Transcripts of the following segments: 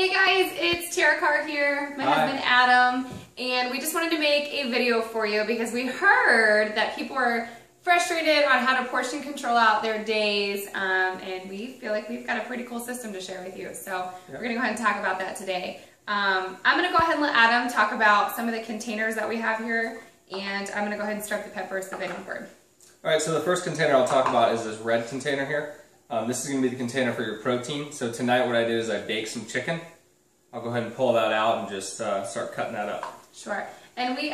Hey guys, it's Tarah Carr here, my husband Adam, and we just wanted to make a video for you because we heard that people are frustrated on how to portion control out their days, and we feel like we've got a pretty cool system to share with you. So we're going to go ahead and talk about that today. I'm going to go ahead and let Adam talk about some of the containers that we have here, and I'm going to go ahead and start the peppers so they don't burn. Alright, so the first container I'll talk about is this red container here. This is going to be the container for your protein. So tonight what I do is I bake some chicken. I'll go ahead and pull that out and just start cutting that up. Sure. And we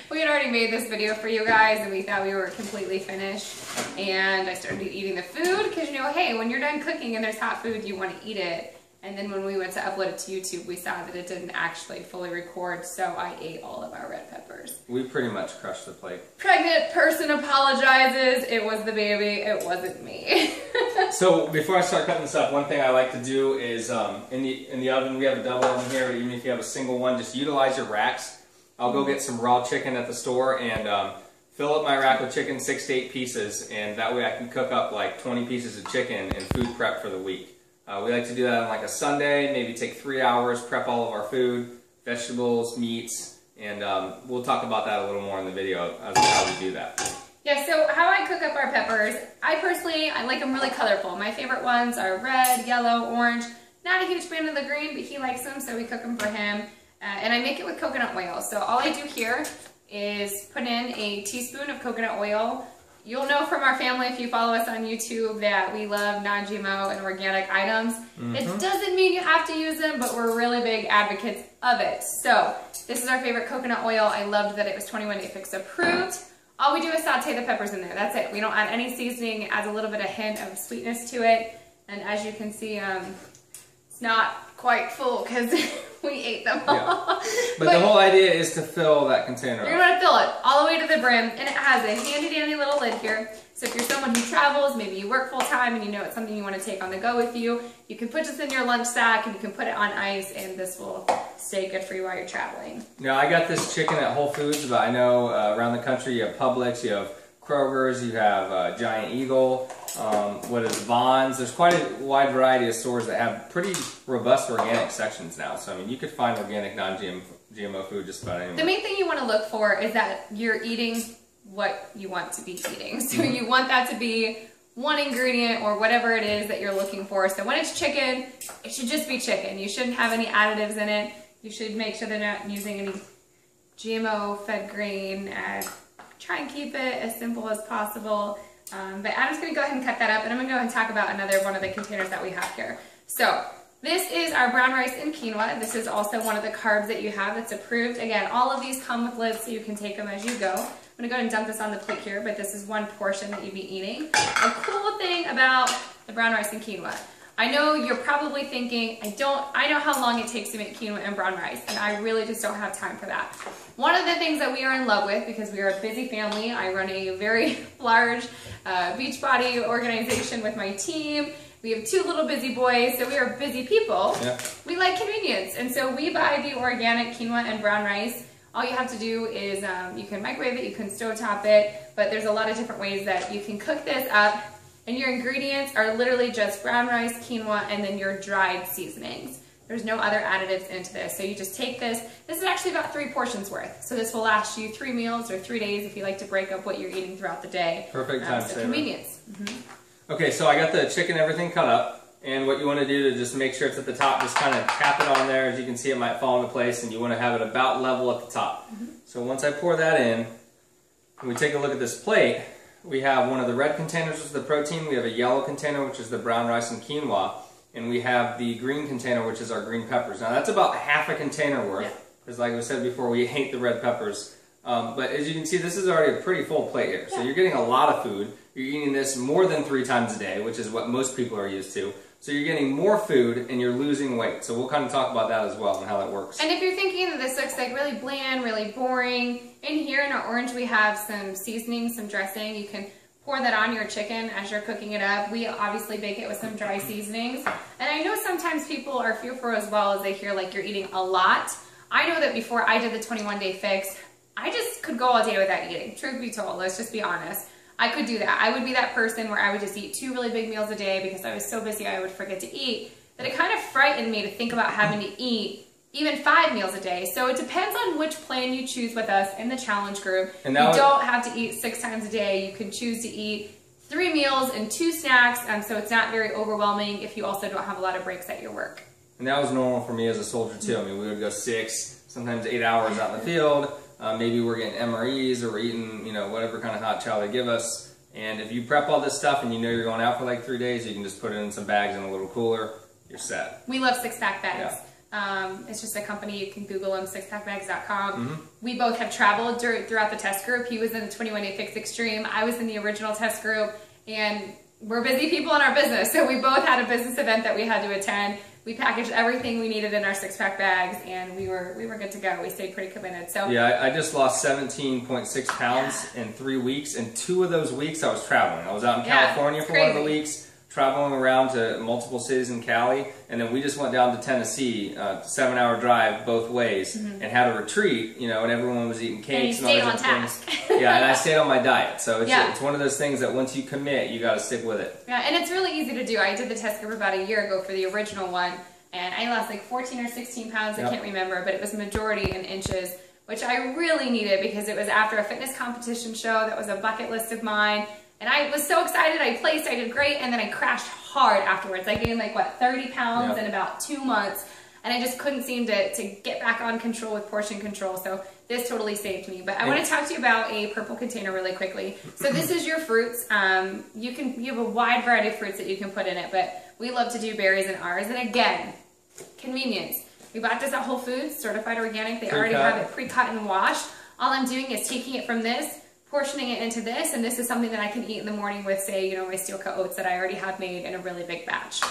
we had already made this video for you guys and we thought we were completely finished. And I started eating the food because, you know, hey, when you're done cooking and there's hot food, you want to eat it. And then when we went to upload it to YouTube, we saw that it didn't actually fully record, so I ate all of our red peppers. We pretty much crushed the plate. Pregnant person apologizes. It was the baby. It wasn't me. So before I start cutting this up, one thing I like to do is in the oven, we have a double oven here, but even if you have a single one, just utilize your racks. I'll go get some raw chicken at the store and fill up my rack with chicken, 6 to 8 pieces, and that way I can cook up like 20 pieces of chicken and food prep for the week. We like to do that on like a Sunday, maybe take 3 hours, prep all of our food, vegetables, meats, and we'll talk about that a little more in the video as to how we do that. Yeah, so how I cook up our peppers, I like them really colorful. My favorite ones are red, yellow, orange. Not a huge fan of the green, but he likes them, so we cook them for him. And I make it with coconut oil. So all I do here is put in a teaspoon of coconut oil. You'll know from our family, if you follow us on YouTube, that we love non-GMO and organic items. It doesn't mean you have to use them, but we're really big advocates of it. So this is our favorite coconut oil. I loved that it was 21 Day Fix approved. All we do is saute the peppers in there. That's it. We don't add any seasoning. It adds a little bit of hint of sweetness to it. And as you can see, it's not quite full because we ate them all. Yeah. But the whole idea is to fill that container up. You're going to fill it all the way to the brim, and it has a handy dandy little lid here. So if you're someone who travels, maybe you work full time and you know it's something you want to take on the go with you, you can put this in your lunch sack and you can put it on ice and this will stay good for you while you're traveling. Now I got this chicken at Whole Foods, but I know around the country you have Publix, you have Kroger's, you have Giant Eagle, Vaughn's. There's quite a wide variety of stores that have pretty robust organic sections now. So I mean, you could find organic non-GMO food just about anywhere. The main thing you want to look for is that you're eating what you want to be eating. So you want that to be one ingredient or whatever it is that you're looking for. So when it's chicken, it should just be chicken. You shouldn't have any additives in it. You should make sure they're not using any GMO fed grain. Try and keep it as simple as possible. But Adam's going to go ahead and cut that up, and I'm going to go ahead and talk about another one of the containers that we have here. So this is our brown rice and quinoa. This is also one of the carbs that you have that's approved. Again, all of these come with lids so you can take them as you go. I'm going to go ahead and dump this on the plate here, but this is one portion that you'd be eating. A cool thing about the brown rice and quinoa. I know you're probably thinking, I know how long it takes to make quinoa and brown rice, and I really just don't have time for that. One of the things that we are in love with, because we are a busy family, I run a very large Beachbody organization with my team. We have 2 little busy boys, so we are busy people. Yeah. We like convenience, and so we buy the organic quinoa and brown rice. All you have to do is, you can microwave it, you can stovetop it, but there's a lot of different ways that you can cook this up. And your ingredients are literally just brown rice, quinoa, and then your dried seasonings. There's no other additives into this. So you just take this. This is actually about 3 portions worth. So this will last you 3 meals or 3 days if you like to break up what you're eating throughout the day. Perfect time saver. Convenience. Okay, so I got the chicken, everything cut up. And what you want to do to just make sure it's at the top, just kind of tap it on there. As you can see, it might fall into place, and you want to have it about level at the top. So once I pour that in, and we take a look at this plate, we have one of the red containers, which is the protein. We have a yellow container, which is the brown rice and quinoa. And we have the green container, which is our green peppers. Now that's about half a container worth, because like I said before, we hate the red peppers. But as you can see, this is already a pretty full plate here. So you're getting a lot of food. You're eating this more than 3 times a day, which is what most people are used to. So you're getting more food and you're losing weight. So we'll kind of talk about that as well and how that works. And if you're thinking that this looks like really bland, really boring, in here in our orange we have some seasoning, some dressing. You can pour that on your chicken as you're cooking it up. We obviously bake it with some dry seasonings. And I know sometimes people are fearful as well as they hear like you're eating a lot. I know that before I did the 21 Day Fix, I just could go all day without eating. Truth be told, let's just be honest. I could do that. I would be that person where I would just eat 2 really big meals a day because I was so busy I would forget to eat. that it kind of frightened me to think about having to eat even 5 meals a day. So it depends on which plan you choose with us in the challenge group. And you don't have to eat 6 times a day. You can choose to eat 3 meals and 2 snacks, so it's not very overwhelming if you also don't have a lot of breaks at your work. And that was normal for me as a soldier too. I mean, we would go 6, sometimes 8 hours out in the field. Maybe we're getting MREs or we're eating, you know, whatever kind of hot chow they give us. And if you prep all this stuff and you know you're going out for like 3 days, you can just put it in some bags in a little cooler. You're set. We love 6-pack bags. Yeah. It's just a company, you can Google them, 6packbags.com. We both have traveled throughout the test group. He was in the 21-Day Fix Extreme. I was in the original test group, and we're busy people in our business. So we both had a business event that we had to attend. We packaged everything we needed in our 6-pack bags, and we were good to go. We stayed pretty committed. So yeah, I just lost 17.6 pounds in 3 weeks, and 2 of those weeks I was traveling. I was out in California for one of the weeks, traveling around to multiple cities in Cali, and then we just went down to Tennessee, 7-hour drive both ways, and had a retreat, you know, and everyone was eating cakes and all those things. Yeah, and I stayed on my diet. So it's one of those things that once you commit, you got to stick with it. Yeah, and it's really easy to do. I did the test group about a year ago for the original one, and I lost like 14 or 16 pounds. I can't remember, but it was majority in inches, which I really needed because it was after a fitness competition show that was a bucket list of mine. And I was so excited. I placed, I did great, and then I crashed hard afterwards. I gained like, what, 30 pounds in about 2 months, and I just couldn't seem to get back on control with portion control. So this totally saved me. But I want to talk to you about a purple container really quickly. So this is your fruits. You have a wide variety of fruits that you can put in it, but we love to do berries in ours. And again, convenience. We bought this at Whole Foods, certified organic. They already have it pre-cut and washed. All I'm doing is taking it from this, portioning it into this, and this is something that I can eat in the morning with, say, you know, my steel cut oats that I already have made in a really big batch.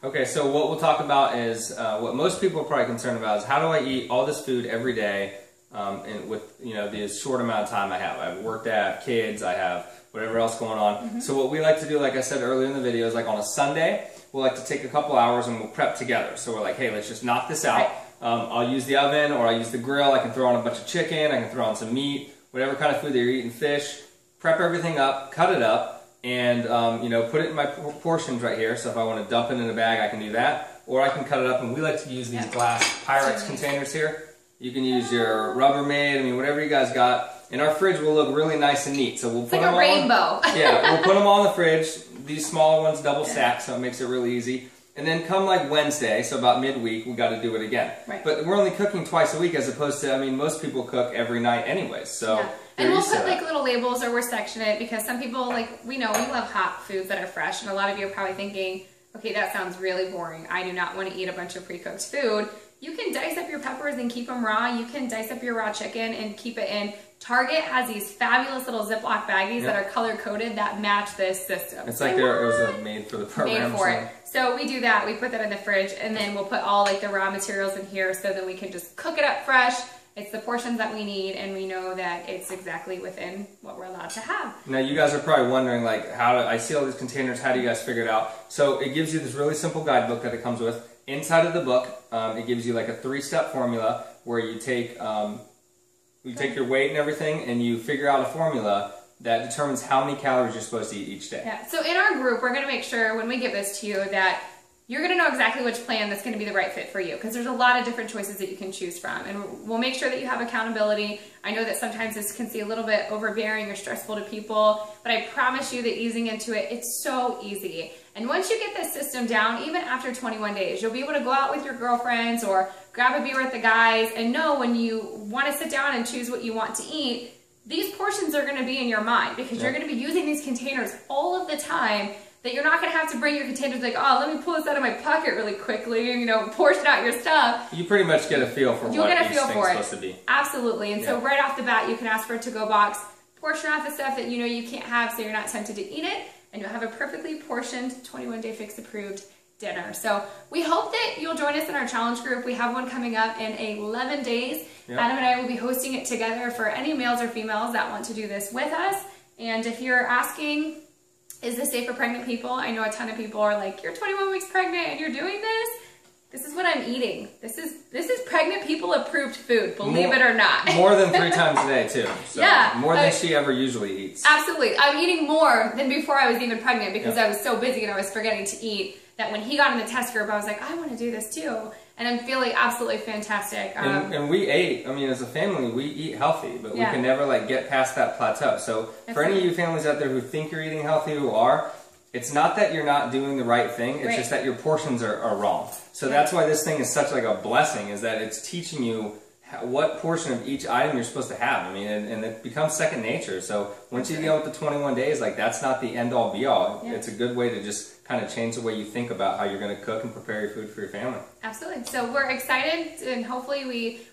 Okay, so what we'll talk about is what most people are probably concerned about is how do I eat all this food every day and with, you know, the short amount of time I have. I have work, I have kids, I have whatever else going on. So what we like to do, like I said earlier in the video, is like on a Sunday, we'll like to take a couple hours and we'll prep together. So we're like, hey, let's just knock this out. I'll use the oven or I'll use the grill. I can throw on a bunch of chicken. I can throw on some meat, whatever kind of food that you're eating, fish. Prep everything up, cut it up, and you know, put it in my portions right here. So if I want to dump it in a bag, I can do that. Or I can cut it up, and we like to use these glass Pyrex containers here. You can use your Rubbermaid, I mean, whatever you guys got. And our fridge will look really nice and neat. So we'll put them like a rainbow. Yeah, we'll put them all in the fridge. These smaller ones double stack, so it makes it really easy. And then come like Wednesday, so about midweek, we got to do it again. But we're only cooking twice a week as opposed to, I mean, most people cook every night anyways. So and we'll put like little labels or we'll section it because some people, like, we know we love hot foods that are fresh. And a lot of you are probably thinking, okay, that sounds really boring. I do not want to eat a bunch of pre-cooked food. You can dice up your peppers and keep them raw. You can dice up your raw chicken and keep it in. Target has these fabulous little Ziploc baggies that are color-coded that match this system. It's like it was made for the program. Made for it. So we do that. We put that in the fridge, and then we'll put all like the raw materials in here so that we can just cook it up fresh. It's the portions that we need, and we know that it's exactly within what we're allowed to have. Now, you guys are probably wondering, like, I see all these containers, how do you guys figure it out? So it gives you this really simple guidebook that it comes with. Inside of the book, it gives you like a 3-step formula where you take your weight and everything, and you figure out a formula that determines how many calories you're supposed to eat each day. Yeah. So in our group, we're going to make sure when we give this to you that you're going to know exactly which plan that's going to be the right fit for you, because there's a lot of different choices that you can choose from, and we'll make sure that you have accountability. I know that sometimes this can seem a little bit overbearing or stressful to people, but I promise you that easing into it, it's so easy. And once you get this system down, even after 21 days, you'll be able to go out with your girlfriends or grab a beer with the guys and know when you want to sit down and choose what you want to eat, these portions are going to be in your mind because you're going to be using these containers all of the time, that you're not going to have to bring your containers like, oh, let me pull this out of my pocket really quickly and, you know, portion out your stuff. You pretty much get a feel for what each thing's supposed to be. Absolutely. And so right off the bat, you can ask for a to-go box, portion out the stuff that you know you can't have so you're not tempted to eat it, and you'll have a perfectly portioned 21-day fix approved dinner. So we hope that you'll join us in our challenge group. We have one coming up in 11 days. Adam and I will be hosting it together for any males or females that want to do this with us. And if you're asking, is this safe for pregnant people? I know a ton of people are like, you're 21 weeks pregnant and you're doing this? This is what I'm eating. This is pregnant people approved food, believe it or not. More than 3 times a day too. So more than she ever usually eats. Absolutely. I'm eating more than before I was even pregnant because I was so busy and I was forgetting to eat. that when he got in the test group, I was like, I want to do this too. And I'm feeling absolutely fantastic. And we ate, I mean, as a family, we eat healthy, but we Yeah. can never like get past that plateau. So for any of you families out there who think you're eating healthy, who are, it's not that you're not doing the right thing, it's just that your portions are wrong. So that's why this thing is such like a blessing, is that it's teaching you what portion of each item you're supposed to have. I mean, and it becomes second nature. So once you go up to 21 days, like that's not the end all be all. Yeah. It's a good way to just kind of change the way you think about how you're going to cook and prepare your food for your family. Absolutely. So we're excited, and hopefully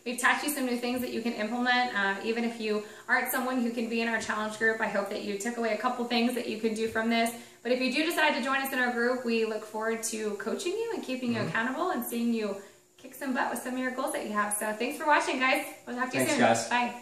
we've taught you some new things that you can implement. Even if you aren't someone who can be in our challenge group, I hope that you took away a couple things that you can do from this. But if you do decide to join us in our group, we look forward to coaching you and keeping you accountable and seeing you kick some butt with some of your goals that you have. So thanks for watching, guys. We'll talk to you soon. Guys. Bye.